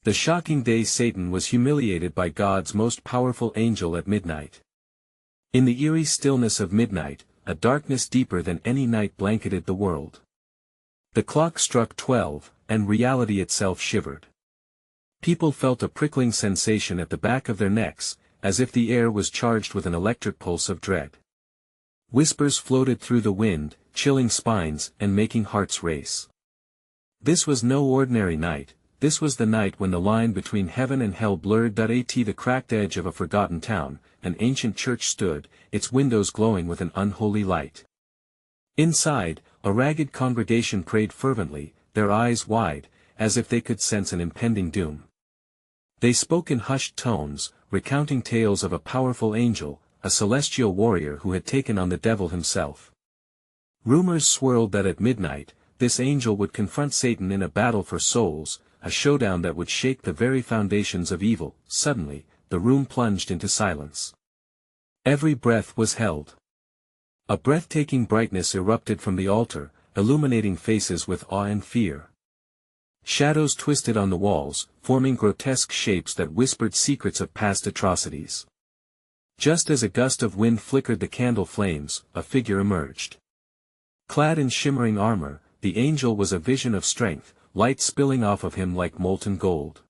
The shocking day Satan was humiliated by God's most powerful angel at midnight. In the eerie stillness of midnight, a darkness deeper than any night blanketed the world. The clock struck 12, and reality itself shivered. People felt a prickling sensation at the back of their necks, as if the air was charged with an electric pulse of dread. Whispers floated through the wind, chilling spines and making hearts race. This was no ordinary night. This was the night when the line between heaven and hell blurred. At the cracked edge of a forgotten town, an ancient church stood, its windows glowing with an unholy light. Inside, a ragged congregation prayed fervently, their eyes wide, as if they could sense an impending doom. They spoke in hushed tones, recounting tales of a powerful angel, a celestial warrior who had taken on the devil himself. Rumors swirled that at midnight, this angel would confront Satan in a battle for souls, a showdown that would shake the very foundations of evil. Suddenly, the room plunged into silence. Every breath was held. A breathtaking brightness erupted from the altar, illuminating faces with awe and fear. Shadows twisted on the walls, forming grotesque shapes that whispered secrets of past atrocities. Just as a gust of wind flickered the candle flames, a figure emerged. Clad in shimmering armor, the angel was a vision of strength, light spilling off of him like molten gold.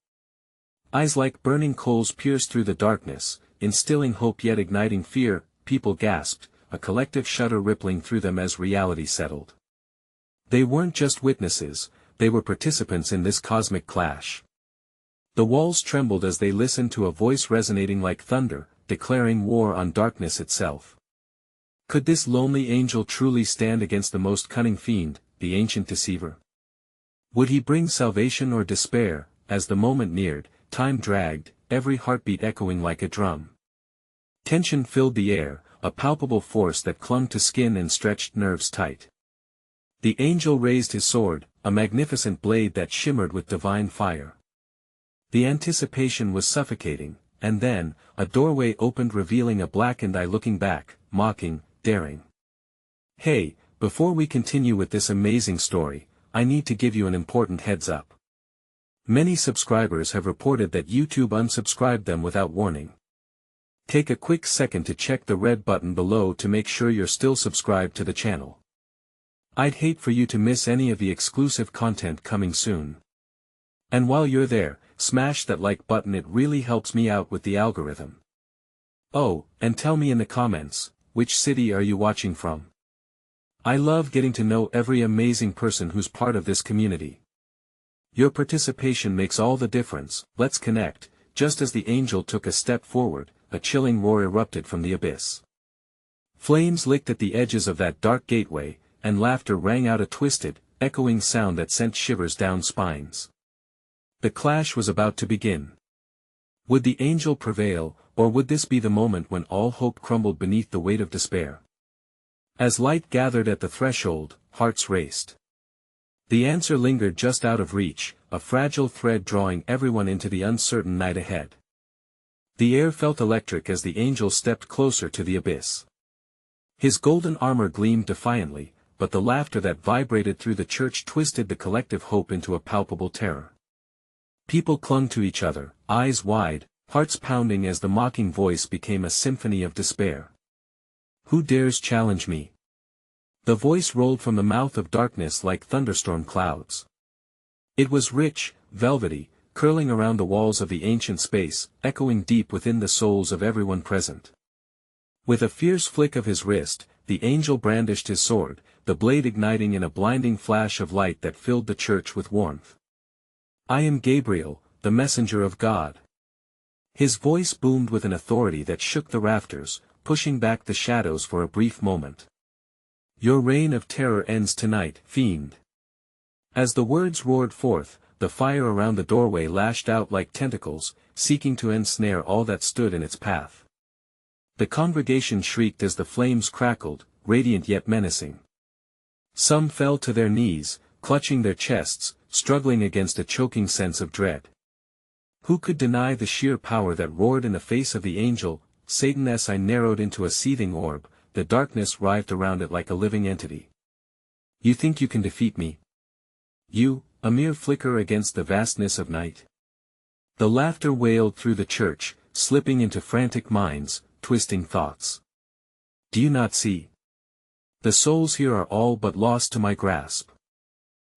Eyes like burning coals pierced through the darkness, instilling hope yet igniting fear. People gasped, a collective shudder rippling through them as reality settled. They weren't just witnesses, they were participants in this cosmic clash. The walls trembled as they listened to a voice resonating like thunder, declaring war on darkness itself. Could this lonely angel truly stand against the most cunning fiend, the ancient deceiver? Would he bring salvation or despair? As the moment neared, time dragged, every heartbeat echoing like a drum. Tension filled the air, a palpable force that clung to skin and stretched nerves tight. The angel raised his sword, a magnificent blade that shimmered with divine fire. The anticipation was suffocating, and then, a doorway opened revealing a blackened eye looking back, mocking, daring. Hey, before we continue with this amazing story, I need to give you an important heads up. Many subscribers have reported that YouTube unsubscribed them without warning. Take a quick second to check the red button below to make sure you're still subscribed to the channel. I'd hate for you to miss any of the exclusive content coming soon. And while you're there, smash that like button, it really helps me out with the algorithm. Oh, and tell me in the comments, which city are you watching from? I love getting to know every amazing person who's part of this community. Your participation makes all the difference. Let's connect. Just as the angel took a step forward, a chilling roar erupted from the abyss. Flames licked at the edges of that dark gateway, and laughter rang out, a twisted, echoing sound that sent shivers down spines. The clash was about to begin. Would the angel prevail, or would this be the moment when all hope crumbled beneath the weight of despair? As light gathered at the threshold, hearts raced. The answer lingered just out of reach, a fragile thread drawing everyone into the uncertain night ahead. The air felt electric as the angel stepped closer to the abyss. His golden armor gleamed defiantly, but the laughter that vibrated through the church twisted the collective hope into a palpable terror. People clung to each other, eyes wide, hearts pounding as the mocking voice became a symphony of despair. Who dares challenge me? The voice rolled from the mouth of darkness like thunderstorm clouds. It was rich, velvety, curling around the walls of the ancient space, echoing deep within the souls of everyone present. With a fierce flick of his wrist, the angel brandished his sword, the blade igniting in a blinding flash of light that filled the church with warmth. I am Gabriel, the messenger of God. His voice boomed with an authority that shook the rafters, pushing back the shadows for a brief moment. Your reign of terror ends tonight, fiend. As the words roared forth, the fire around the doorway lashed out like tentacles, seeking to ensnare all that stood in its path. The congregation shrieked as the flames crackled, radiant yet menacing. Some fell to their knees, clutching their chests, struggling against a choking sense of dread. Who could deny the sheer power that roared in the face of the angel? Satan's eye narrowed into a seething orb, the darkness writhed around it like a living entity. You think you can defeat me? You, a mere flicker against the vastness of night? The laughter wailed through the church, slipping into frantic minds, twisting thoughts. Do you not see? The souls here are all but lost to my grasp.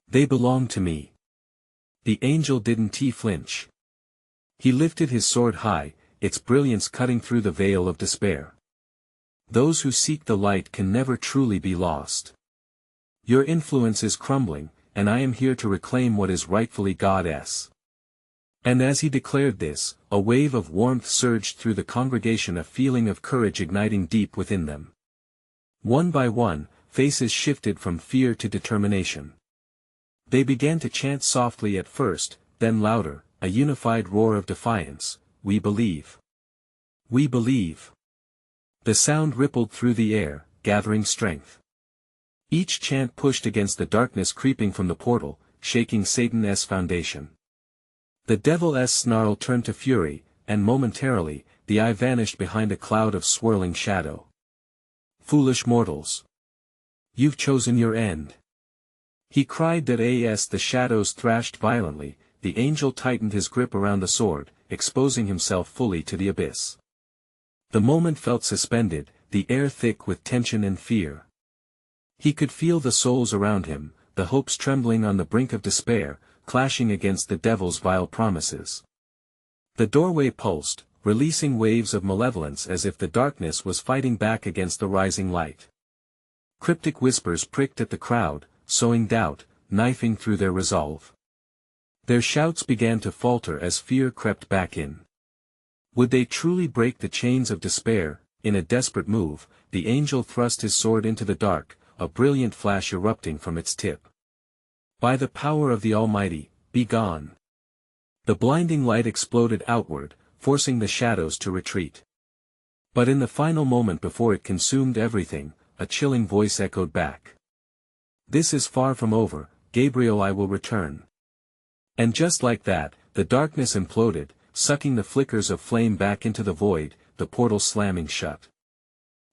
They belong to me. The angel didn't flinch. He lifted his sword high, its brilliance cutting through the veil of despair. Those who seek the light can never truly be lost. Your influence is crumbling, and I am here to reclaim what is rightfully God's. And as he declared this, a wave of warmth surged through the congregation, a feeling of courage igniting deep within them. One by one, faces shifted from fear to determination. They began to chant softly at first, then louder, a unified roar of defiance, "We believe! We believe!" The sound rippled through the air, gathering strength. Each chant pushed against the darkness creeping from the portal, shaking Satan's foundation. The devil's snarl turned to fury, and momentarily, the eye vanished behind a cloud of swirling shadow. "Foolish mortals! You've chosen your end!" He cried that as the shadows thrashed violently, the angel tightened his grip around the sword, exposing himself fully to the abyss. The moment felt suspended, the air thick with tension and fear. He could feel the souls around him, the hopes trembling on the brink of despair, clashing against the devil's vile promises. The doorway pulsed, releasing waves of malevolence as if the darkness was fighting back against the rising light. Cryptic whispers pricked at the crowd, sowing doubt, knifing through their resolve. Their shouts began to falter as fear crept back in. Would they truly break the chains of despair? In a desperate move, the angel thrust his sword into the dark, a brilliant flash erupting from its tip. "By the power of the Almighty, be gone!" The blinding light exploded outward, forcing the shadows to retreat. But in the final moment before it consumed everything, a chilling voice echoed back. "This is far from over, Gabriel, I will return." And just like that, the darkness imploded, sucking the flickers of flame back into the void, the portal slamming shut.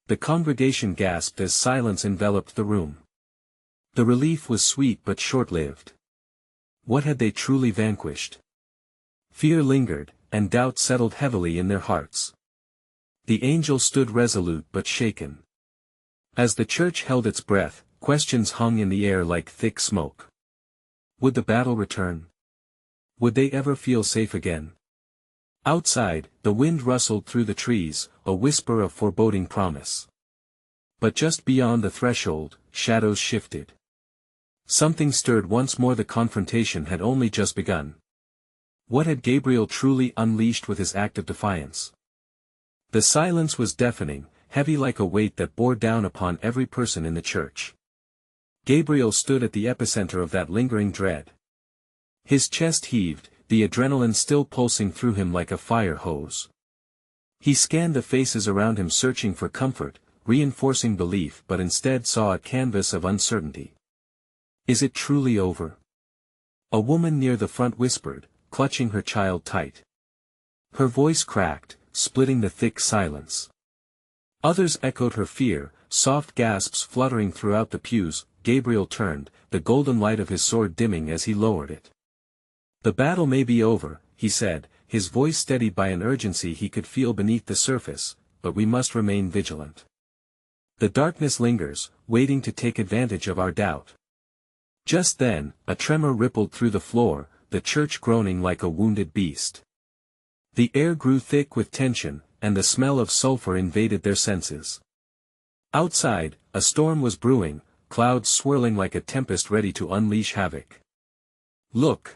The congregation gasped as silence enveloped the room. The relief was sweet but short-lived. What had they truly vanquished? Fear lingered, and doubt settled heavily in their hearts. The angel stood resolute but shaken. As the church held its breath, questions hung in the air like thick smoke. Would the battle return? Would they ever feel safe again? Outside, the wind rustled through the trees, a whisper of foreboding promise. But just beyond the threshold, shadows shifted. Something stirred once more. The confrontation had only just begun. What had Gabriel truly unleashed with his act of defiance? The silence was deafening, heavy like a weight that bore down upon every person in the church. Gabriel stood at the epicenter of that lingering dread. His chest heaved, the adrenaline still pulsing through him like a fire hose. He scanned the faces around him, searching for comfort, reinforcing belief, but instead saw a canvas of uncertainty. Is it truly over? A woman near the front whispered, clutching her child tight. Her voice cracked, splitting the thick silence. Others echoed her fear, soft gasps fluttering throughout the pews. Gabriel turned, the golden light of his sword dimming as he lowered it. "The battle may be over," he said, his voice steadied by an urgency he could feel beneath the surface, "but we must remain vigilant. The darkness lingers, waiting to take advantage of our doubt." Just then, a tremor rippled through the floor, the church groaning like a wounded beast. The air grew thick with tension, and the smell of sulfur invaded their senses. Outside, a storm was brewing, clouds swirling like a tempest ready to unleash havoc. "Look!"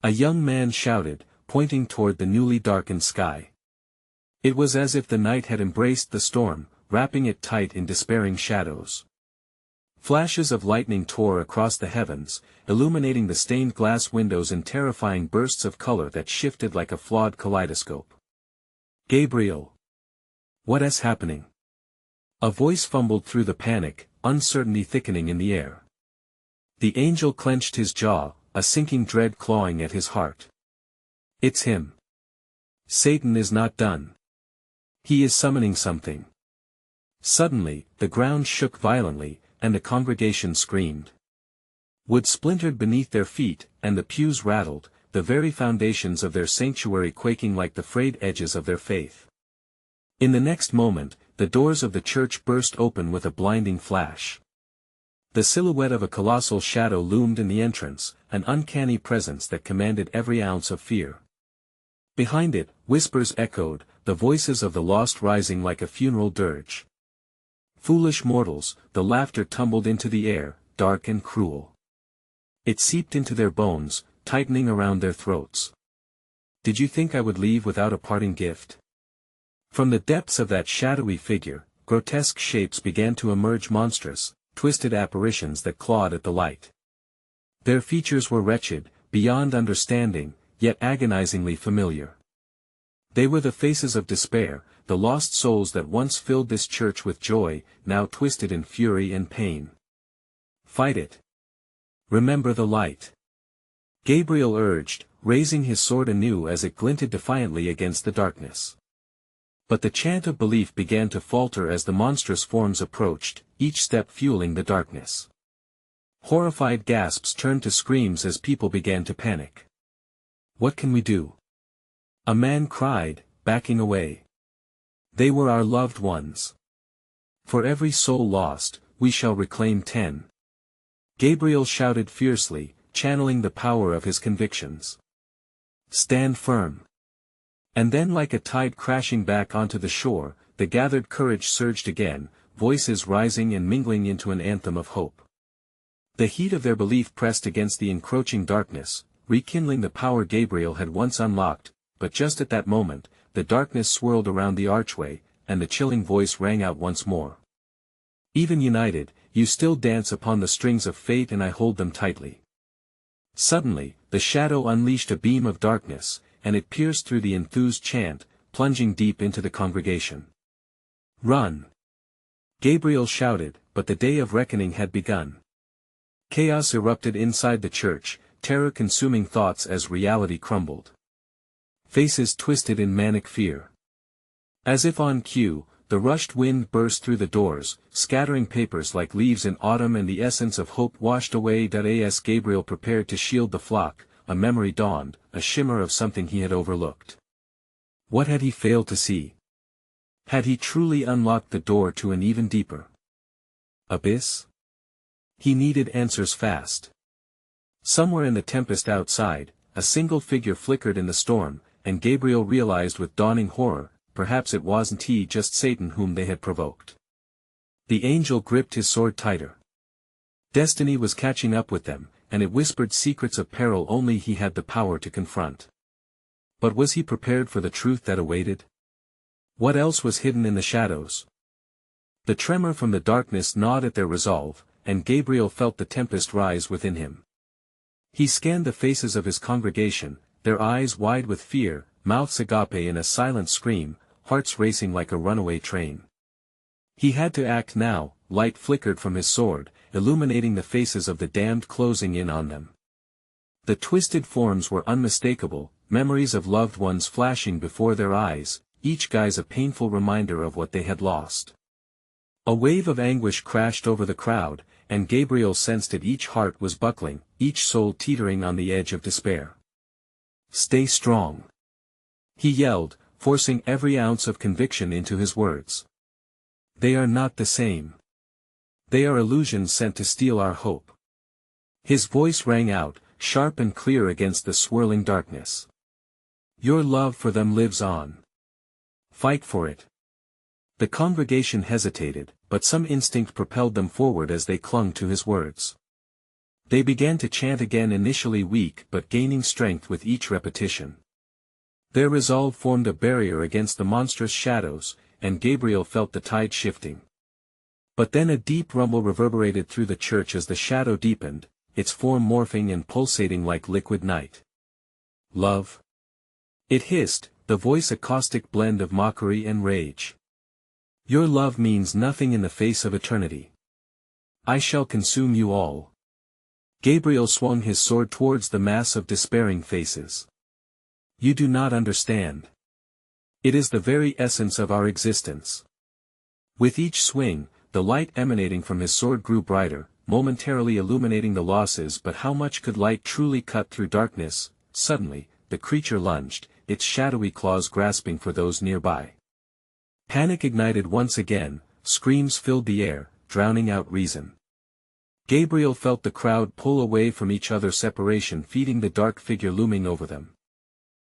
a young man shouted, pointing toward the newly darkened sky. It was as if the night had embraced the storm, wrapping it tight in despairing shadows. Flashes of lightning tore across the heavens, illuminating the stained glass windows in terrifying bursts of color that shifted like a flawed kaleidoscope. "Gabriel! What is happening?" A voice fumbled through the panic, uncertainty thickening in the air. The angel clenched his jaw, a sinking dread clawing at his heart. "It's him. Satan is not done. He is summoning something." Suddenly, the ground shook violently, and the congregation screamed. Wood splintered beneath their feet, and the pews rattled, the very foundations of their sanctuary quaking like the frayed edges of their faith. In the next moment, the doors of the church burst open with a blinding flash. The silhouette of a colossal shadow loomed in the entrance, an uncanny presence that commanded every ounce of fear. Behind it, whispers echoed, the voices of the lost rising like a funeral dirge. Foolish mortals, the laughter tumbled into the air, dark and cruel. It seeped into their bones, tightening around their throats. Did you think I would leave without a parting gift? From the depths of that shadowy figure, grotesque shapes began to emerge, monstrous, twisted apparitions that clawed at the light. Their features were wretched, beyond understanding, yet agonizingly familiar. They were the faces of despair, the lost souls that once filled this church with joy, now twisted in fury and pain. Fight it. Remember the light. Gabriel urged, raising his sword anew as it glinted defiantly against the darkness. But the chant of belief began to falter as the monstrous forms approached, each step fueling the darkness. Horrified gasps turned to screams as people began to panic. What can we do? A man cried, backing away. They were our loved ones. For every soul lost, we shall reclaim 10. Gabriel shouted fiercely, channeling the power of his convictions. Stand firm. And then, like a tide crashing back onto the shore, the gathered courage surged again, voices rising and mingling into an anthem of hope. The heat of their belief pressed against the encroaching darkness, rekindling the power Gabriel had once unlocked, but just at that moment, the darkness swirled around the archway, and the chilling voice rang out once more. Even united, you still dance upon the strings of fate, and I hold them tightly. Suddenly, the shadow unleashed a beam of darkness, and it pierced through the enthused chant, plunging deep into the congregation. Run! Gabriel shouted, but the day of reckoning had begun. Chaos erupted inside the church, terror consuming thoughts as reality crumbled. Faces twisted in manic fear. As if on cue, the rushed wind burst through the doors, scattering papers like leaves in autumn, and the essence of hope washed away. As Gabriel prepared to shield the flock, a memory dawned, a shimmer of something he had overlooked. What had he failed to see? Had he truly unlocked the door to an even deeper abyss? He needed answers fast. Somewhere in the tempest outside, a single figure flickered in the storm, and Gabriel realized with dawning horror, perhaps it wasn't he, just Satan, whom they had provoked. The angel gripped his sword tighter. Destiny was catching up with them, and it whispered secrets of peril only he had the power to confront. But was he prepared for the truth that awaited? What else was hidden in the shadows? The tremor from the darkness gnawed at their resolve, and Gabriel felt the tempest rise within him. He scanned the faces of his congregation, their eyes wide with fear, mouths agape in a silent scream, hearts racing like a runaway train. He had to act now. Light flickered from his sword, illuminating the faces of the damned, closing in on them. The twisted forms were unmistakable, memories of loved ones flashing before their eyes, each guise a painful reminder of what they had lost. A wave of anguish crashed over the crowd, and Gabriel sensed it. Each heart was buckling, each soul teetering on the edge of despair. Stay strong. He yelled, forcing every ounce of conviction into his words. They are not the same. They are illusions sent to steal our hope. His voice rang out, sharp and clear against the swirling darkness. Your love for them lives on. Fight for it. The congregation hesitated, but some instinct propelled them forward as they clung to his words. They began to chant again, initially weak but gaining strength with each repetition. Their resolve formed a barrier against the monstrous shadows, and Gabriel felt the tide shifting. But then a deep rumble reverberated through the church as the shadow deepened, its form morphing and pulsating like liquid night. Love? It hissed, the voice a caustic blend of mockery and rage. Your love means nothing in the face of eternity. I shall consume you all. Gabriel swung his sword towards the mass of despairing faces. You do not understand. It is the very essence of our existence. With each swing, the light emanating from his sword grew brighter, momentarily illuminating the losses. But how much could light truly cut through darkness? suddenly, the creature lunged, its shadowy claws grasping for those nearby. Panic ignited once again, screams filled the air, drowning out reason. Gabriel felt the crowd pull away from each other, separation feeding the dark figure looming over them.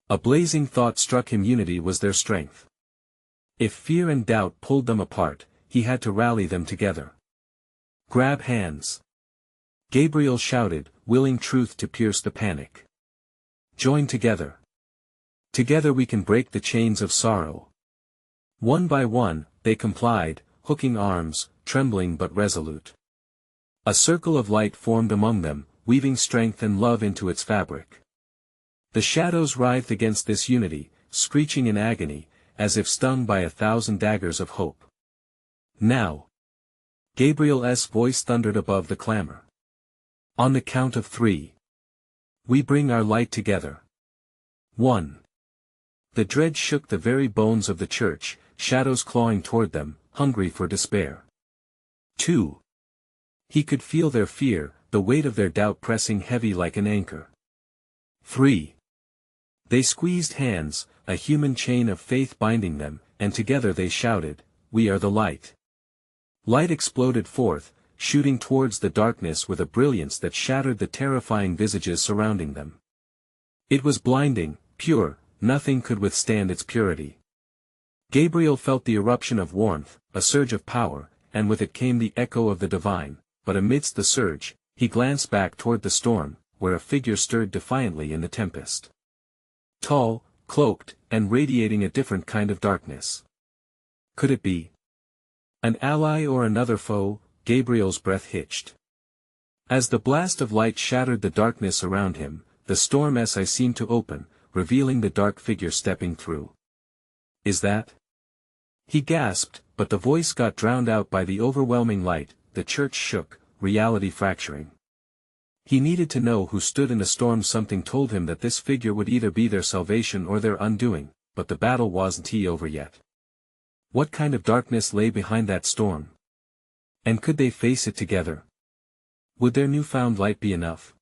A blazing thought struck him: unity was their strength. If fear and doubt pulled them apart, he had to rally them together. Grab hands! Gabriel shouted, willing truth to pierce the panic. Join together. Together we can break the chains of sorrow. One by one, they complied, hooking arms, trembling but resolute. A circle of light formed among them, weaving strength and love into its fabric. The shadows writhed against this unity, screeching in agony, as if stung by 1,000 daggers of hope. Now! Gabriel's voice thundered above the clamor. On the count of 3. We bring our light together. 1. The dread shook the very bones of the church, shadows clawing toward them, hungry for despair. 2. He could feel their fear, the weight of their doubt pressing heavy like an anchor. 3. They squeezed hands, a human chain of faith binding them, and together they shouted, "We are the light." Light exploded forth, shooting towards the darkness with a brilliance that shattered the terrifying visages surrounding them. It was blinding, pure, nothing could withstand its purity. Gabriel felt the eruption of warmth, a surge of power, and with it came the echo of the divine, but amidst the surge, he glanced back toward the storm, where a figure stirred defiantly in the tempest. Tall, cloaked, and radiating a different kind of darkness. Could it be an ally or another foe? Gabriel's breath hitched. As the blast of light shattered the darkness around him, the storm's eye seemed to open, revealing the dark figure stepping through. Is that? He gasped, but the voice got drowned out by the overwhelming light. The church shook, reality fracturing. He needed to know who stood in the storm. Something told him that this figure would either be their salvation or their undoing, but the battle wasn't over yet. What kind of darkness lay behind that storm? And could they face it together? Would their newfound light be enough?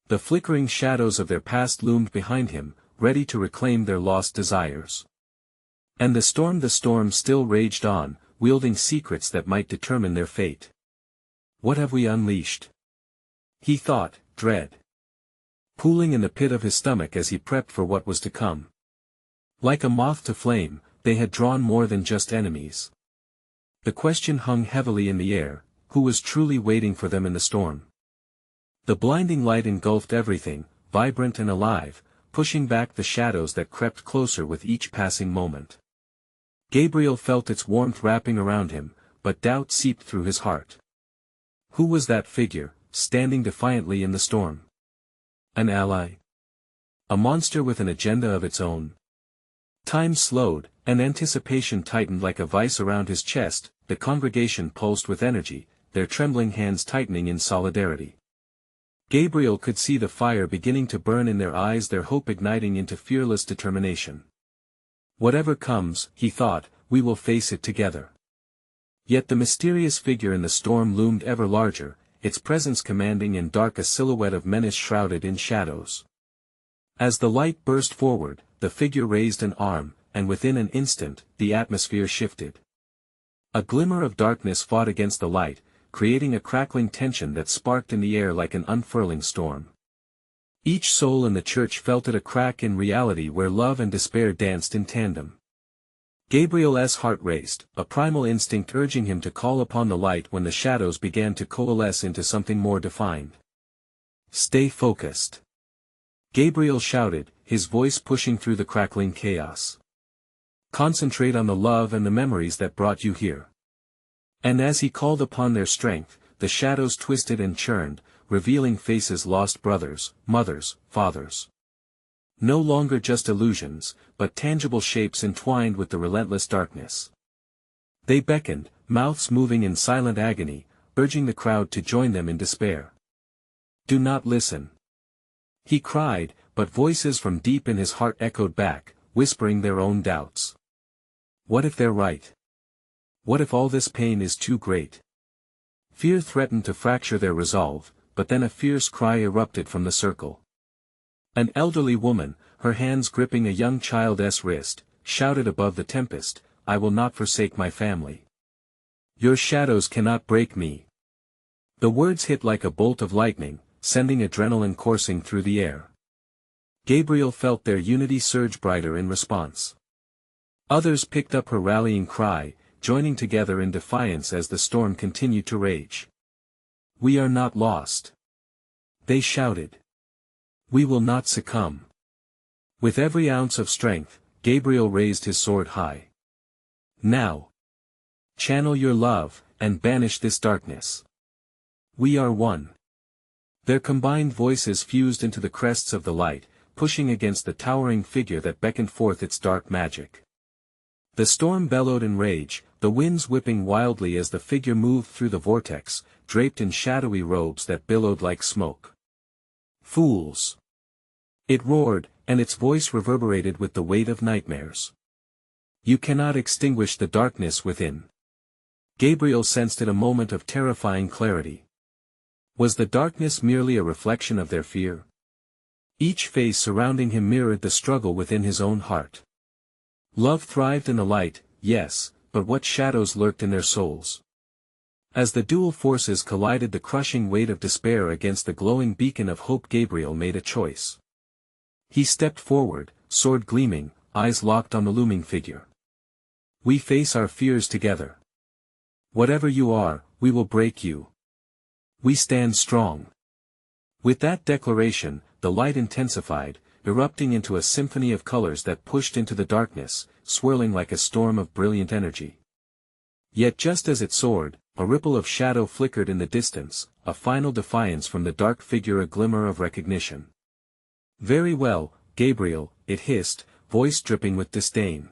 The flickering shadows of their past loomed behind him, ready to reclaim their lost desires. And the storm still raged on, wielding secrets that might determine their fate. What have we unleashed? He thought, dread pooling in the pit of his stomach as he prepped for what was to come. Like a moth to flame, they had drawn more than just enemies. The question hung heavily in the air: who was truly waiting for them in the storm? The blinding light engulfed everything, vibrant and alive, pushing back the shadows that crept closer with each passing moment. Gabriel felt its warmth wrapping around him, but doubt seeped through his heart. Who was that figure, standing defiantly in the storm? An ally? A monster with an agenda of its own? Time slowed, and anticipation tightened like a vice around his chest. The congregation pulsed with energy, their trembling hands tightening in solidarity. Gabriel could see the fire beginning to burn in their eyes, their hope igniting into fearless determination. Whatever comes, he thought, we will face it together. Yet the mysterious figure in the storm loomed ever larger, its presence commanding and dark, a silhouette of menace shrouded in shadows. As the light burst forward, the figure raised an arm, and within an instant, the atmosphere shifted. A glimmer of darkness fought against the light, creating a crackling tension that sparked in the air like an unfurling storm. Each soul in the church felt it, a crack in reality where love and despair danced in tandem. Gabriel's heart raced, a primal instinct urging him to call upon the light when the shadows began to coalesce into something more defined. Stay focused. Gabriel shouted, his voice pushing through the crackling chaos. Concentrate on the love and the memories that brought you here. And as he called upon their strength, the shadows twisted and churned, revealing faces: lost brothers, mothers, fathers. No longer just illusions, but tangible shapes entwined with the relentless darkness. They beckoned, mouths moving in silent agony, urging the crowd to join them in despair. Do not listen. He cried, but voices from deep in his heart echoed back, whispering their own doubts. What if they're right? What if all this pain is too great? Fear threatened to fracture their resolve, but then a fierce cry erupted from the circle. An elderly woman, her hands gripping a young child's wrist, shouted above the tempest, "I will not forsake my family. Your shadows cannot break me." The words hit like a bolt of lightning, sending adrenaline coursing through the air. Gabriel felt their unity surge brighter in response. Others picked up her rallying cry, joining together in defiance as the storm continued to rage. "We are not lost," they shouted. "We will not succumb." With every ounce of strength, Gabriel raised his sword high. "Now, channel your love, and banish this darkness. We are one." Their combined voices fused into the crests of the light, pushing against the towering figure that beckoned forth its dark magic. The storm bellowed in rage, the winds whipping wildly as the figure moved through the vortex, draped in shadowy robes that billowed like smoke. "Fools!" it roared, and its voice reverberated with the weight of nightmares. "You cannot extinguish the darkness within." Gabriel sensed it a moment of terrifying clarity. Was the darkness merely a reflection of their fear? Each face surrounding him mirrored the struggle within his own heart. Love thrived in the light, yes, but what shadows lurked in their souls? As the dual forces collided, the crushing weight of despair against the glowing beacon of hope, Gabriel made a choice. He stepped forward, sword gleaming, eyes locked on the looming figure. "We face our fears together. Whatever you are, we will break you. We stand strong." With that declaration, the light intensified, erupting into a symphony of colors that pushed into the darkness, swirling like a storm of brilliant energy. Yet just as it soared, a ripple of shadow flickered in the distance, a final defiance from the dark figure, a glimmer of recognition. "Very well, Gabriel," it hissed, voice dripping with disdain.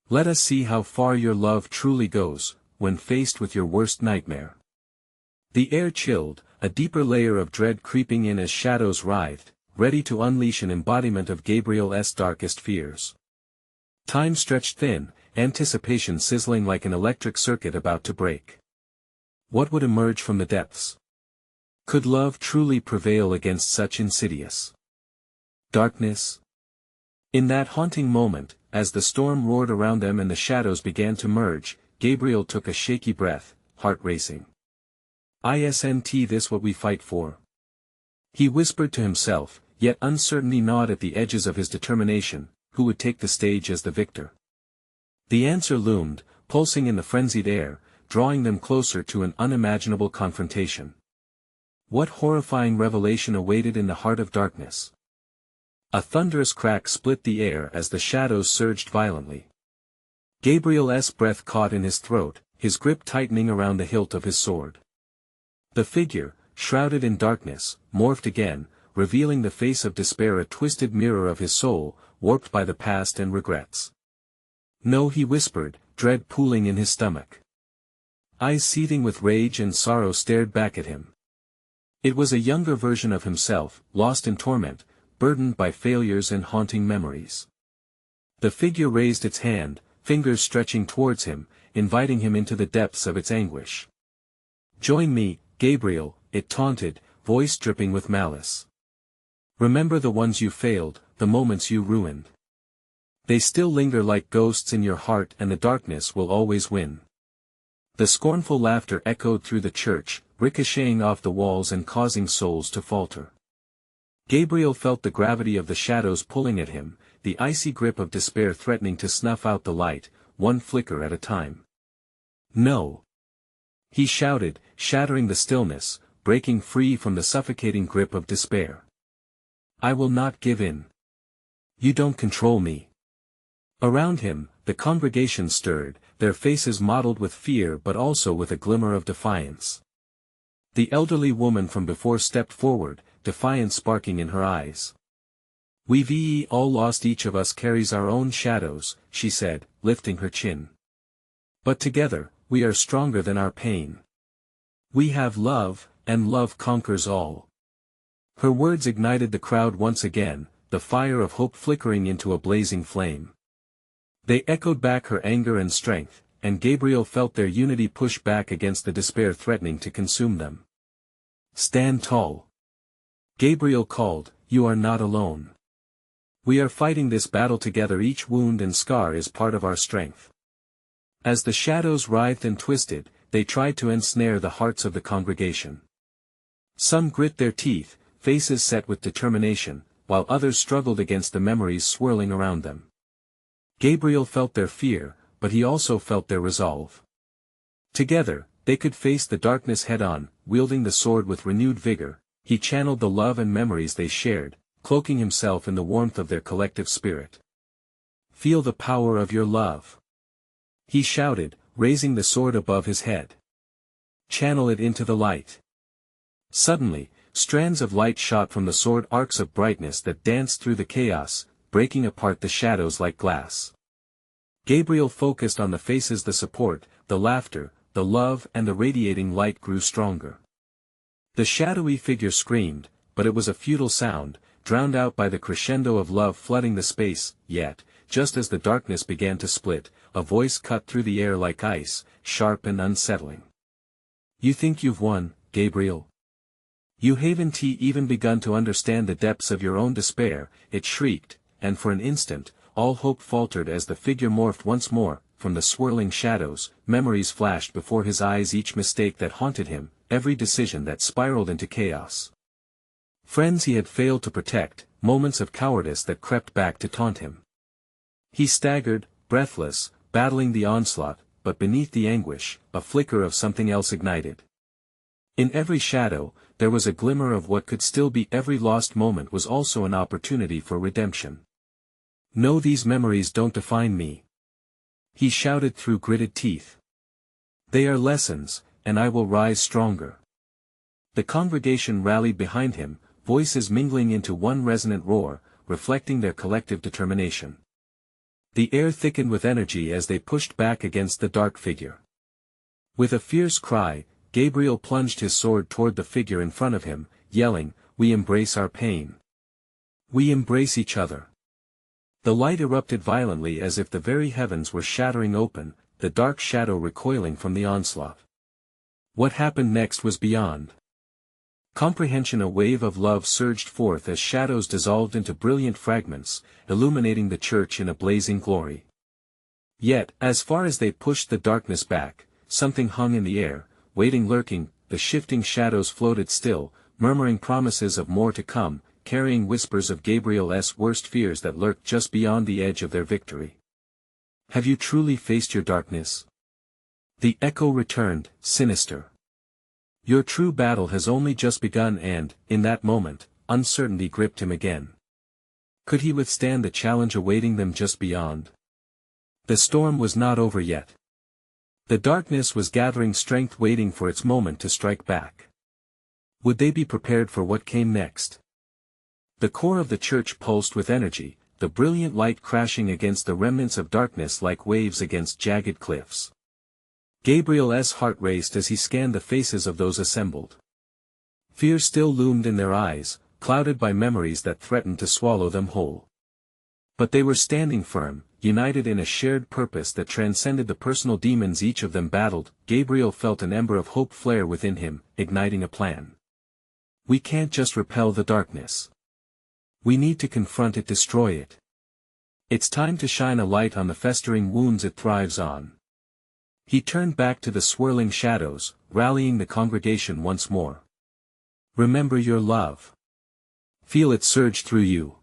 "Let us see how far your love truly goes, when faced with your worst nightmare." The air chilled, a deeper layer of dread creeping in as shadows writhed, ready to unleash an embodiment of Gabriel's darkest fears. Time stretched thin, anticipation sizzling like an electric circuit about to break. What would emerge from the depths? Could love truly prevail against such insidious darkness? In that haunting moment, as the storm roared around them and the shadows began to merge, Gabriel took a shaky breath, heart racing. "Isn't this what we fight for?" he whispered to himself, yet uncertainty gnawed at the edges of his determination. Who would take the stage as the victor? The answer loomed, pulsing in the frenzied air, drawing them closer to an unimaginable confrontation. What horrifying revelation awaited in the heart of darkness? A thunderous crack split the air as the shadows surged violently. Gabriel's breath caught in his throat, his grip tightening around the hilt of his sword. The figure, shrouded in darkness, morphed again, revealing the face of despair, a twisted mirror of his soul, warped by the past and regrets. "No," he whispered, dread pooling in his stomach. Eyes seething with rage and sorrow stared back at him. It was a younger version of himself, lost in torment, burdened by failures and haunting memories. The figure raised its hand, fingers stretching towards him, inviting him into the depths of its anguish. "Join me, Gabriel," it taunted, voice dripping with malice. "Remember the ones you failed, the moments you ruined. They still linger like ghosts in your heart, and the darkness will always win." The scornful laughter echoed through the church, ricocheting off the walls and causing souls to falter. Gabriel felt the gravity of the shadows pulling at him, the icy grip of despair threatening to snuff out the light, one flicker at a time. "No!" he shouted, shattering the stillness, breaking free from the suffocating grip of despair. "I will not give in. You don't control me." Around him, the congregation stirred, their faces mottled with fear but also with a glimmer of defiance. The elderly woman from before stepped forward, defiance sparking in her eyes. "We've all lost, each of us carries our own shadows," she said, lifting her chin. "But together, we are stronger than our pain. We have love, and love conquers all." Her words ignited the crowd once again, the fire of hope flickering into a blazing flame. They echoed back her anger and strength, and Gabriel felt their unity push back against the despair threatening to consume them. "Stand tall," Gabriel called, you are not alone. We are fighting this battle together. Each wound and scar is part of our strength. As the shadows writhed and twisted, they tried to ensnare the hearts of the congregation. Some grit their teeth, faces set with determination, while others struggled against the memories swirling around them. Gabriel felt their fear, but he also felt their resolve. Together, they could face the darkness head-on, wielding the sword with renewed vigor. He channeled the love and memories they shared, cloaking himself in the warmth of their collective spirit. Feel the power of your love. He shouted, raising the sword above his head. Channel it into the light. Suddenly, strands of light shot from the sword, arcs of brightness that danced through the chaos, breaking apart the shadows like glass. Gabriel focused on the faces. The support, the laughter, the love and the radiating light grew stronger. The shadowy figure screamed, but it was a futile sound, drowned out by the crescendo of love flooding the space. Yet, just as the darkness began to split, a voice cut through the air like ice, sharp and unsettling. You think you've won, Gabriel? You haven't even begun to understand the depths of your own despair, it shrieked, and for an instant, all hope faltered as the figure morphed once more. From the swirling shadows, memories flashed before his eyes, each mistake that haunted him, every decision that spiraled into chaos. Friends he had failed to protect, moments of cowardice that crept back to taunt him. He staggered, breathless, battling the onslaught, but beneath the anguish, a flicker of something else ignited. In every shadow, there was a glimmer of what could still be. Every lost moment was also an opportunity for redemption. No, these memories don't define me. He shouted through gritted teeth. They are lessons, and I will rise stronger. The congregation rallied behind him, voices mingling into one resonant roar, reflecting their collective determination. The air thickened with energy as they pushed back against the dark figure. With a fierce cry, Gabriel plunged his sword toward the figure in front of him, yelling, "We embrace our pain. We embrace each other." The light erupted violently as if the very heavens were shattering open, the dark shadow recoiling from the onslaught. What happened next was beyond comprehension. A wave of love surged forth as shadows dissolved into brilliant fragments, illuminating the church in a blazing glory. Yet, as far as they pushed the darkness back, something hung in the air, waiting, lurking. The shifting shadows floated still, murmuring promises of more to come, carrying whispers of Gabriel's worst fears that lurked just beyond the edge of their victory. Have you truly faced your darkness? The echo returned, sinister. Your true battle has only just begun. And, in that moment, uncertainty gripped him again. Could he withstand the challenge awaiting them just beyond? The storm was not over yet. The darkness was gathering strength, waiting for its moment to strike back. Would they be prepared for what came next? The core of the church pulsed with energy, the brilliant light crashing against the remnants of darkness like waves against jagged cliffs. Gabriel's heart raced as he scanned the faces of those assembled. Fear still loomed in their eyes, clouded by memories that threatened to swallow them whole. But they were standing firm, united in a shared purpose that transcended the personal demons each of them battled. Gabriel felt an ember of hope flare within him, igniting a plan. We can't just repel the darkness. We need to confront it, destroy it. It's time to shine a light on the festering wounds it thrives on. He turned back to the swirling shadows, rallying the congregation once more. Remember your love. Feel it surge through you.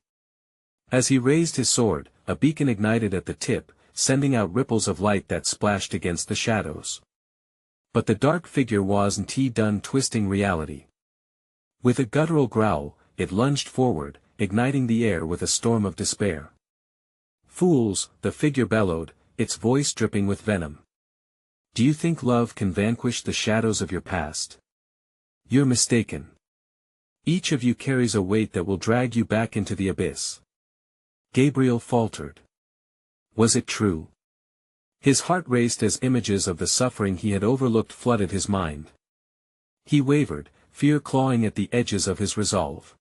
As he raised his sword, a beacon ignited at the tip, sending out ripples of light that splashed against the shadows. But the dark figure wasn't done twisting reality. With a guttural growl, it lunged forward, igniting the air with a storm of despair. Fools, the figure bellowed, its voice dripping with venom. Do you think love can vanquish the shadows of your past? You're mistaken. Each of you carries a weight that will drag you back into the abyss. Gabriel faltered. Was it true? His heart raced as images of the suffering he had overlooked flooded his mind. He wavered, fear clawing at the edges of his resolve.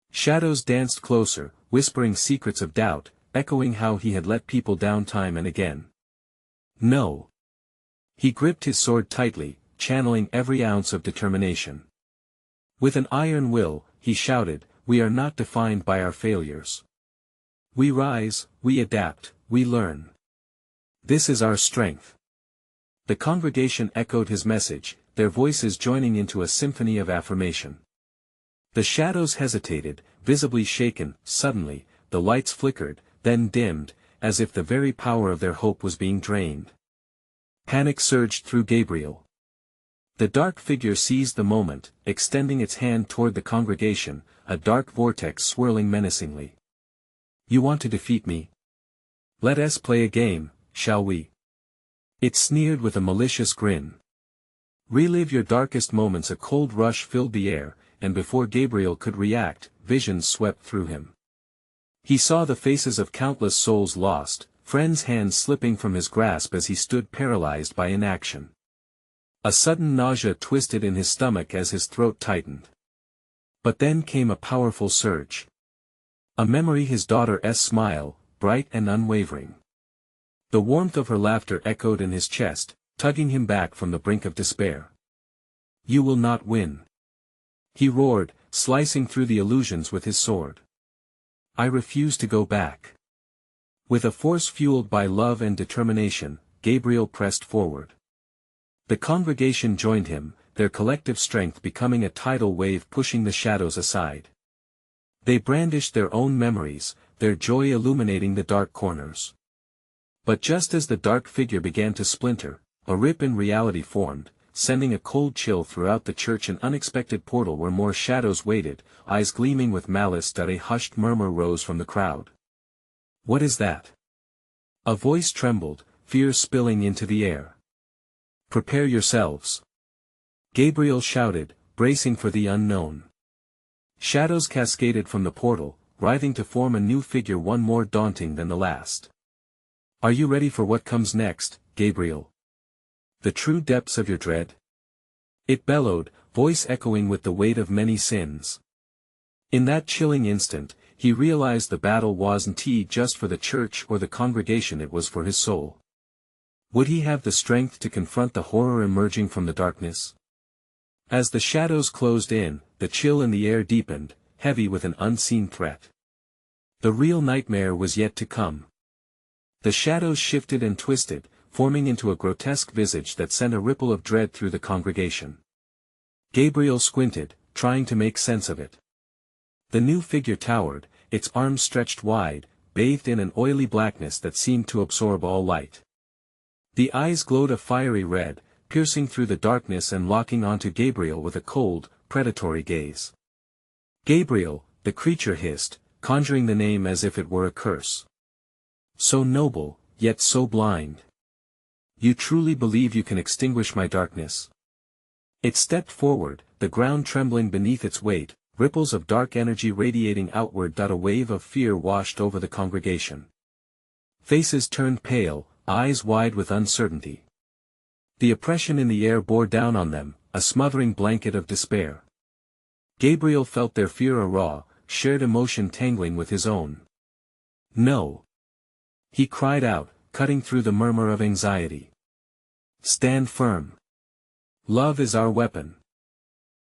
Shadows danced closer, whispering secrets of doubt, echoing how he had let people down time and again. No. He gripped his sword tightly, channeling every ounce of determination. With an iron will, he shouted, we are not defined by our failures. We rise, we adapt, we learn. This is our strength. The congregation echoed his message, their voices joining into a symphony of affirmation. The shadows hesitated, visibly shaken. Suddenly, the lights flickered, then dimmed, as if the very power of their hope was being drained. Panic surged through Gabriel. The dark figure seized the moment, extending its hand toward the congregation, a dark vortex swirling menacingly. "You want to defeat me? Let us play a game, shall we?" It sneered with a malicious grin. Relive your darkest moments. A cold rush filled the air, and before Gabriel could react, visions swept through him. He saw the faces of countless souls lost, friends' hands slipping from his grasp as he stood paralyzed by inaction. A sudden nausea twisted in his stomach as his throat tightened. But then came a powerful surge. A memory: his daughter's smile, bright and unwavering. The warmth of her laughter echoed in his chest, tugging him back from the brink of despair. "You will not win," he roared, slicing through the illusions with his sword. "I refuse to go back." With a force fueled by love and determination, Gabriel pressed forward. The congregation joined him, their collective strength becoming a tidal wave pushing the shadows aside. They brandished their own memories, their joy illuminating the dark corners. But just as the dark figure began to splinter, a rip in reality formed, sending a cold chill throughout the church. An unexpected portal where more shadows waited, eyes gleaming with malice. A hushed murmur rose from the crowd. "What is that?" A voice trembled, fear spilling into the air. "Prepare yourselves," Gabriel shouted, bracing for the unknown. Shadows cascaded from the portal, writhing to form a new figure, one more daunting than the last. "Are you ready for what comes next, Gabriel? The true depths of your dread?" It bellowed, voice echoing with the weight of many sins. In that chilling instant, he realized the battle wasn't just for the church or the congregation, it was for his soul. Would he have the strength to confront the horror emerging from the darkness? As the shadows closed in, the chill in the air deepened, heavy with an unseen threat. The real nightmare was yet to come. The shadows shifted and twisted, forming into a grotesque visage that sent a ripple of dread through the congregation. Gabriel squinted, trying to make sense of it. The new figure towered, its arms stretched wide, bathed in an oily blackness that seemed to absorb all light. The eyes glowed a fiery red, piercing through the darkness and locking onto Gabriel with a cold, predatory gaze. "Gabriel," the creature hissed, conjuring the name as if it were a curse. "So noble, yet so blind. You truly believe you can extinguish my darkness?" It stepped forward, the ground trembling beneath its weight, ripples of dark energy radiating outward. A wave of fear washed over the congregation. Faces turned pale, eyes wide with uncertainty. The oppression in the air bore down on them, a smothering blanket of despair. Gabriel felt their fear, a raw, shared emotion tangling with his own. "No!" he cried out, cutting through the murmur of anxiety. "Stand firm. Love is our weapon.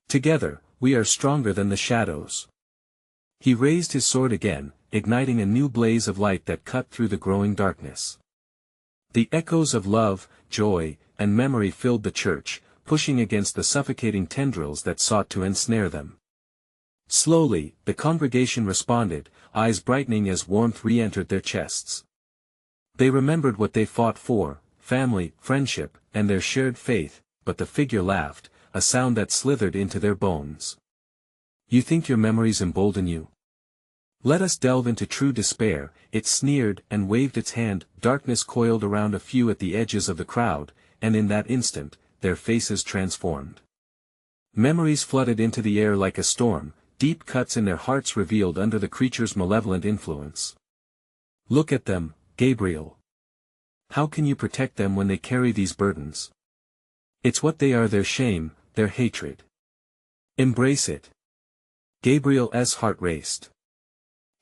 Together, we are stronger than the shadows." He raised his sword again, igniting a new blaze of light that cut through the growing darkness. The echoes of love, joy, and memory filled the church, pushing against the suffocating tendrils that sought to ensnare them. Slowly, the congregation responded, eyes brightening as warmth re-entered their chests. They remembered what they fought for, family, friendship, and their shared faith, but the figure laughed, a sound that slithered into their bones. "You think your memories embolden you? Let us delve into true despair." It sneered and waved its hand. Darkness coiled around a few at the edges of the crowd, and in that instant, their faces transformed. Memories flooded into the air like a storm, deep cuts in their hearts revealed under the creature's malevolent influence. "Look at them, Gabriel. How can you protect them when they carry these burdens? It's what they are, their shame, their hatred. Embrace it." Gabriel's heart raced.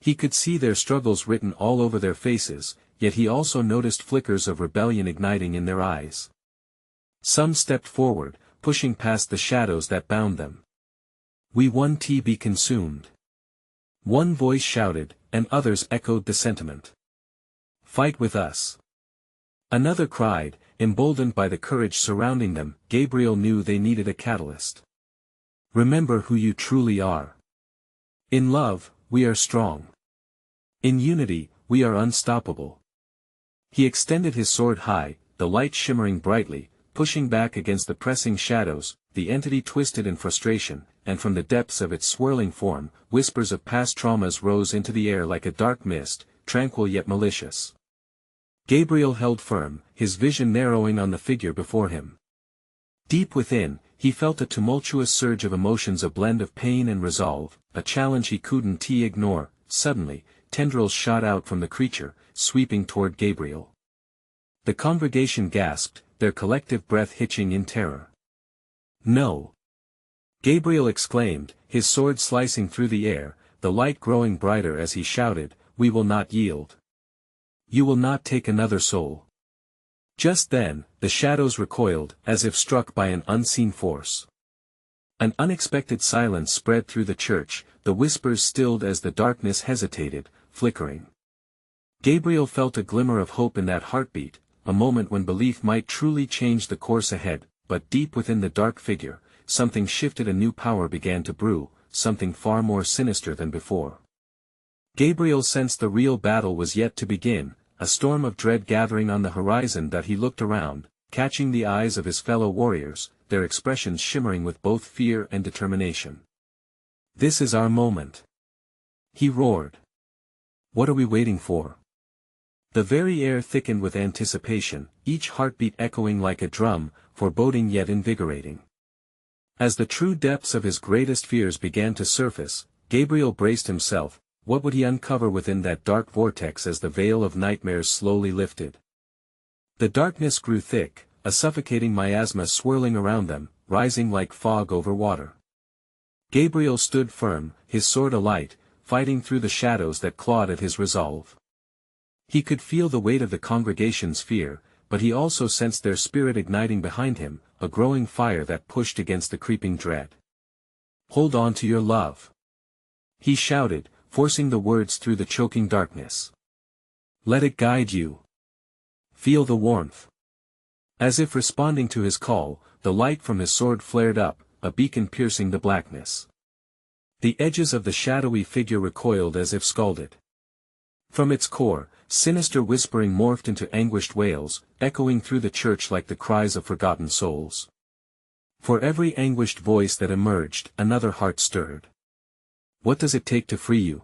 He could see their struggles written all over their faces, yet he also noticed flickers of rebellion igniting in their eyes. Some stepped forward, pushing past the shadows that bound them. "We want to be consumed. One voice shouted, and others echoed the sentiment. "Fight with us." Another cried, emboldened by the courage surrounding them. Gabriel knew they needed a catalyst. "Remember who you truly are. In love, we are strong. In unity, we are unstoppable." He extended his sword high, the light shimmering brightly, pushing back against the pressing shadows. The entity twisted in frustration, and from the depths of its swirling form, whispers of past traumas rose into the air like a dark mist, tranquil yet malicious. Gabriel held firm, his vision narrowing on the figure before him. Deep within, he felt a tumultuous surge of emotions, a blend of pain and resolve, a challenge he couldn't ignore. Suddenly, tendrils shot out from the creature, sweeping toward Gabriel. The congregation gasped, their collective breath hitching in terror. "No!" Gabriel exclaimed, his sword slicing through the air, the light growing brighter as he shouted, "We will not yield. You will not take another soul." Just then, the shadows recoiled, as if struck by an unseen force. An unexpected silence spread through the church, the whispers stilled as the darkness hesitated, flickering. Gabriel felt a glimmer of hope in that heartbeat, a moment when belief might truly change the course ahead, but deep within the dark figure, something shifted. A new power began to brew, something far more sinister than before. Gabriel sensed the real battle was yet to begin, a storm of dread gathering on the horizon. That he looked around, catching the eyes of his fellow warriors, their expressions shimmering with both fear and determination. "This is our moment!" he roared. "What are we waiting for?" The very air thickened with anticipation, each heartbeat echoing like a drum, foreboding yet invigorating. As the true depths of his greatest fears began to surface, Gabriel braced himself. What would he uncover within that dark vortex as the veil of nightmares slowly lifted? The darkness grew thick, a suffocating miasma swirling around them, rising like fog over water. Gabriel stood firm, his sword alight, fighting through the shadows that clawed at his resolve. He could feel the weight of the congregation's fear, but he also sensed their spirit igniting behind him, a growing fire that pushed against the creeping dread. "Hold on to your love!" he shouted, forcing the words through the choking darkness. "Let it guide you. Feel the warmth." As if responding to his call, the light from his sword flared up, a beacon piercing the blackness. The edges of the shadowy figure recoiled as if scalded. From its core, sinister whispering morphed into anguished wails, echoing through the church like the cries of forgotten souls. For every anguished voice that emerged, another heart stirred. "What does it take to free you?"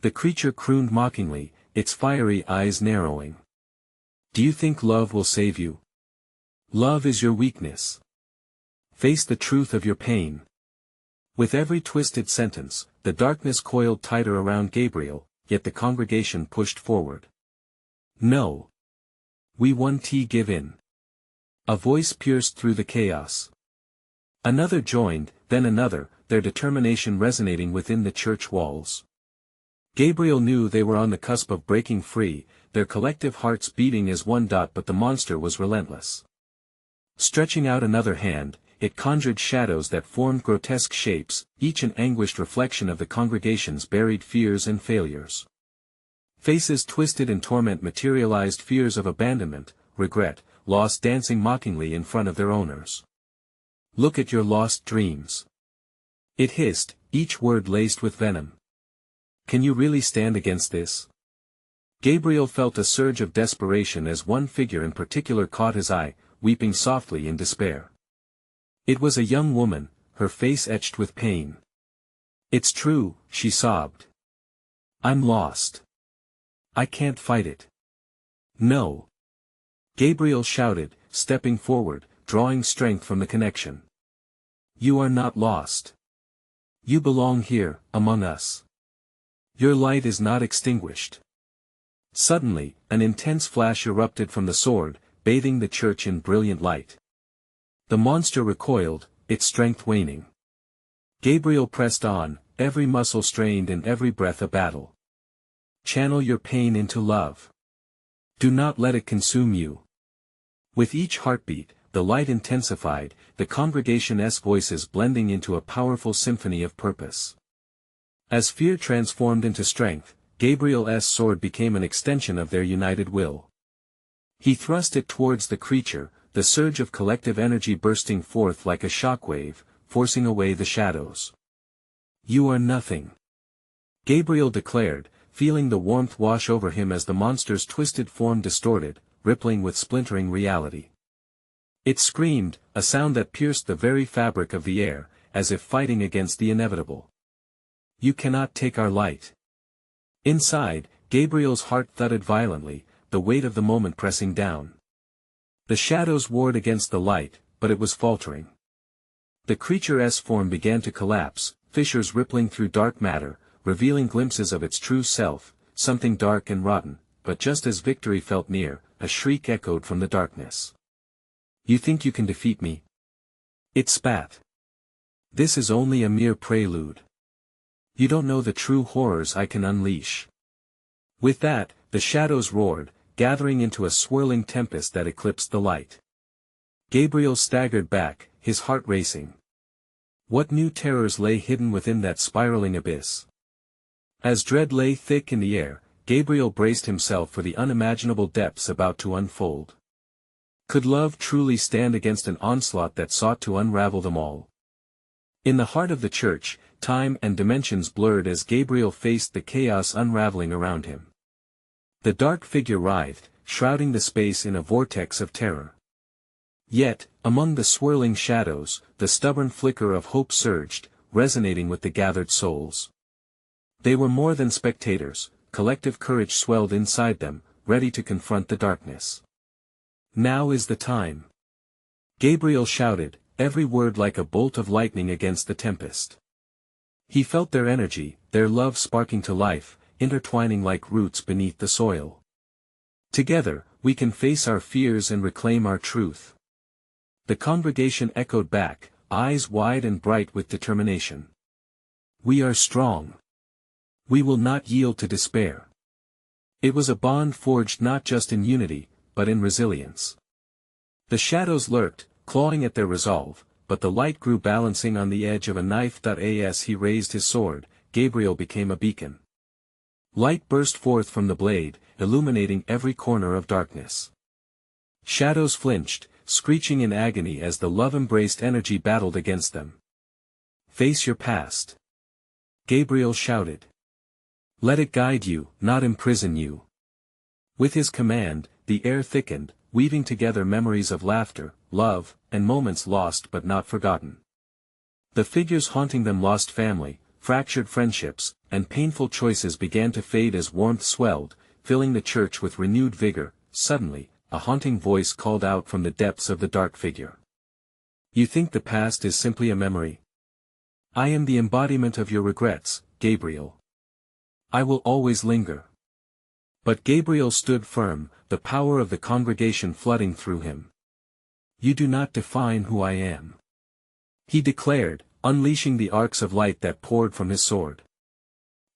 the creature crooned mockingly, its fiery eyes narrowing. "Do you think love will save you? Love is your weakness. Face the truth of your pain." With every twisted sentence, the darkness coiled tighter around Gabriel, yet the congregation pushed forward. "No. We won't give in." A voice pierced through the chaos. Another joined, then another, their determination resonating within the church walls. Gabriel knew they were on the cusp of breaking free, their collective hearts beating as one. But the monster was relentless. Stretching out another hand, it conjured shadows that formed grotesque shapes, each an anguished reflection of the congregation's buried fears and failures. Faces twisted in torment materialized, fears of abandonment, regret, loss dancing mockingly in front of their owners. "Look at your lost dreams," it hissed, each word laced with venom. "Can you really stand against this?" Gabriel felt a surge of desperation as one figure in particular caught his eye, weeping softly in despair. It was a young woman, her face etched with pain. "It's true," she sobbed. "I'm lost. I can't fight it." "No." Gabriel shouted, stepping forward, drawing strength from the connection. "You are not lost. You belong here, among us. Your light is not extinguished." Suddenly, an intense flash erupted from the sword, bathing the church in brilliant light. The monster recoiled, its strength waning. Gabriel pressed on, every muscle strained and every breath a battle. "Channel your pain into love. Do not let it consume you." With each heartbeat, the light intensified, the congregation's voices blending into a powerful symphony of purpose. As fear transformed into strength, Gabriel's sword became an extension of their united will. He thrust it towards the creature, the surge of collective energy bursting forth like a shockwave, forcing away the shadows. "You are nothing," Gabriel declared, feeling the warmth wash over him as the monster's twisted form distorted, rippling with splintering reality. It screamed, a sound that pierced the very fabric of the air, as if fighting against the inevitable. "You cannot take our light." Inside, Gabriel's heart thudded violently, the weight of the moment pressing down. The shadows warred against the light, but it was faltering. The creature's form began to collapse, fissures rippling through dark matter, revealing glimpses of its true self, something dark and rotten, but just as victory felt near, a shriek echoed from the darkness. "You think you can defeat me?" It spat. "This is only a mere prelude. You don't know the true horrors I can unleash." With that, the shadows roared, gathering into a swirling tempest that eclipsed the light. Gabriel staggered back, his heart racing. What new terrors lay hidden within that spiraling abyss? As dread lay thick in the air, Gabriel braced himself for the unimaginable depths about to unfold. Could love truly stand against an onslaught that sought to unravel them all? In the heart of the church, time and dimensions blurred as Gabriel faced the chaos unraveling around him. The dark figure writhed, shrouding the space in a vortex of terror. Yet, among the swirling shadows, the stubborn flicker of hope surged, resonating with the gathered souls. They were more than spectators, collective courage swelled inside them, ready to confront the darkness. "Now is the time," Gabriel shouted, every word like a bolt of lightning against the tempest. He felt their energy, their love sparking to life, intertwining like roots beneath the soil. "Together, we can face our fears and reclaim our truth." The congregation echoed back, eyes wide and bright with determination. "We are strong. We will not yield to despair." It was a bond forged not just in unity, but in resilience. The shadows lurked, clawing at their resolve, but the light grew, balancing on the edge of a knife. As he raised his sword, Gabriel became a beacon. Light burst forth from the blade, illuminating every corner of darkness. Shadows flinched, screeching in agony as the love-embraced energy battled against them. "Face your past," Gabriel shouted. "Let it guide you, not imprison you." With his command, the air thickened, weaving together memories of laughter, love, and moments lost but not forgotten. The figures haunting them lost family, fractured friendships, and painful choices began to fade as warmth swelled, filling the church with renewed vigor. Suddenly, a haunting voice called out from the depths of the dark figure. "You think the past is simply a memory? I am the embodiment of your regrets, Gabriel. I will always linger." But Gabriel stood firm, the power of the congregation flooding through him. "You do not define who I am," he declared, unleashing the arcs of light that poured from his sword.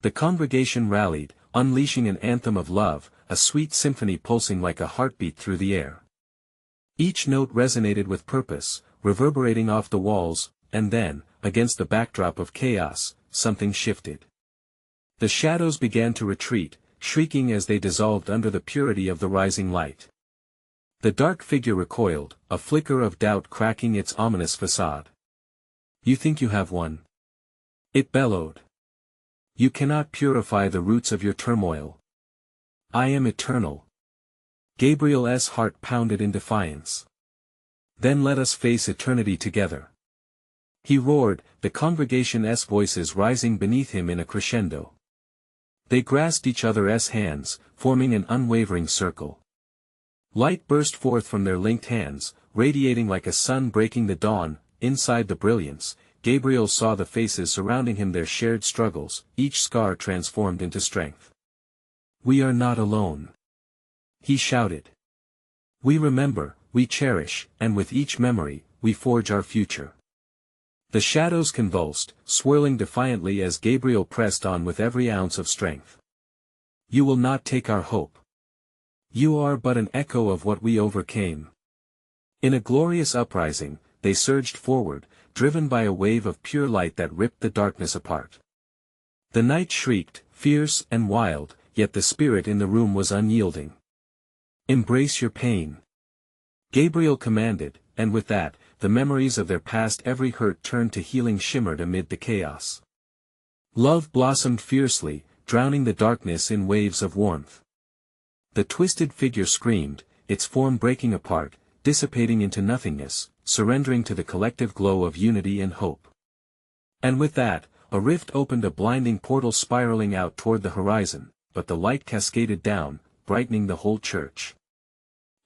The congregation rallied, unleashing an anthem of love, a sweet symphony pulsing like a heartbeat through the air. Each note resonated with purpose, reverberating off the walls, and then, against the backdrop of chaos, something shifted. The shadows began to retreat, shrieking as they dissolved under the purity of the rising light. The dark figure recoiled, a flicker of doubt cracking its ominous facade. "You think you have won?" it bellowed. "You cannot purify the roots of your turmoil. I am eternal." Gabriel's heart pounded in defiance. "Then let us face eternity together," he roared, the congregation's voices rising beneath him in a crescendo. They grasped each other's hands, forming an unwavering circle. Light burst forth from their linked hands, radiating like a sun breaking the dawn. Inside the brilliance, Gabriel saw the faces surrounding him, their shared struggles, each scar transformed into strength. "We are not alone," he shouted. "We remember, we cherish, and with each memory, we forge our future." The shadows convulsed, swirling defiantly as Gabriel pressed on with every ounce of strength. "You will not take our hope. You are but an echo of what we overcame." In a glorious uprising, they surged forward, driven by a wave of pure light that ripped the darkness apart. The night shrieked, fierce and wild, yet the spirit in the room was unyielding. "Embrace your pain," Gabriel commanded, and with that, the memories of their past every hurt turned to healing shimmered amid the chaos. Love blossomed fiercely, drowning the darkness in waves of warmth. The twisted figure screamed, its form breaking apart, dissipating into nothingness, surrendering to the collective glow of unity and hope. And with that, a rift opened, a blinding portal spiraling out toward the horizon, but the light cascaded down, brightening the whole church.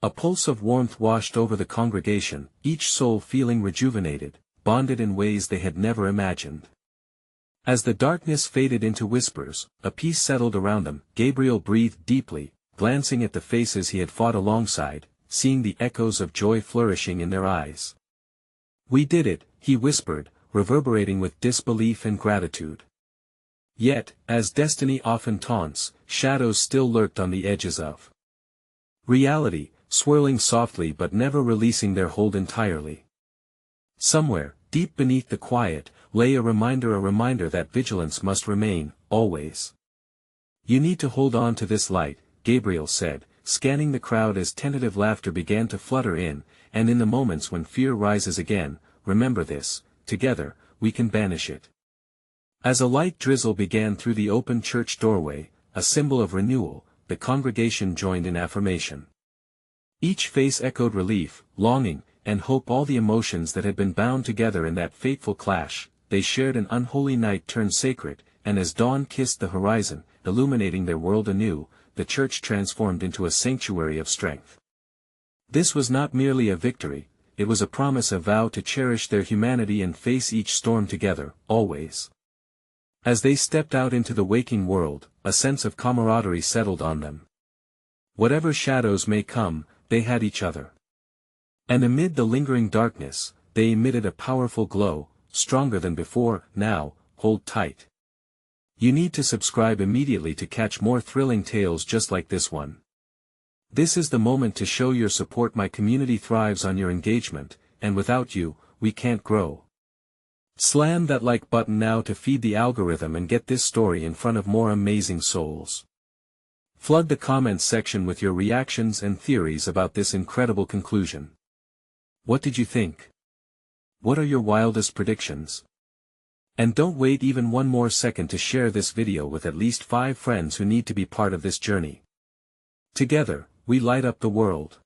A pulse of warmth washed over the congregation, each soul feeling rejuvenated, bonded in ways they had never imagined. As the darkness faded into whispers, a peace settled around them. Gabriel breathed deeply, glancing at the faces he had fought alongside, seeing the echoes of joy flourishing in their eyes. "We did it," he whispered, reverberating with disbelief and gratitude. Yet, as destiny often taunts, shadows still lurked on the edges of reality, swirling softly but never releasing their hold entirely. Somewhere, deep beneath the quiet, lay a reminder that vigilance must remain, always. "You need to hold on to this light," Gabriel said, scanning the crowd as tentative laughter began to flutter in, "and in the moments when fear rises again, remember this, together, we can banish it." As a light drizzle began through the open church doorway, a symbol of renewal, the congregation joined in affirmation. Each face echoed relief, longing, and hope, all the emotions that had been bound together in that fateful clash. They shared an unholy night turned sacred, and as dawn kissed the horizon, illuminating their world anew, the church transformed into a sanctuary of strength. This was not merely a victory, it was a promise, a vow to cherish their humanity and face each storm together, always. As they stepped out into the waking world, a sense of camaraderie settled on them. Whatever shadows may come, they had each other. And amid the lingering darkness, they emitted a powerful glow, stronger than before. Now, hold tight. You need to subscribe immediately to catch more thrilling tales just like this one. This is the moment to show your support. My community thrives on your engagement, and without you, we can't grow. Slam that like button now to feed the algorithm and get this story in front of more amazing souls. Flood the comments section with your reactions and theories about this incredible conclusion. What did you think? What are your wildest predictions? And don't wait even one more second to share this video with at least 5 friends who need to be part of this journey. Together, we light up the world.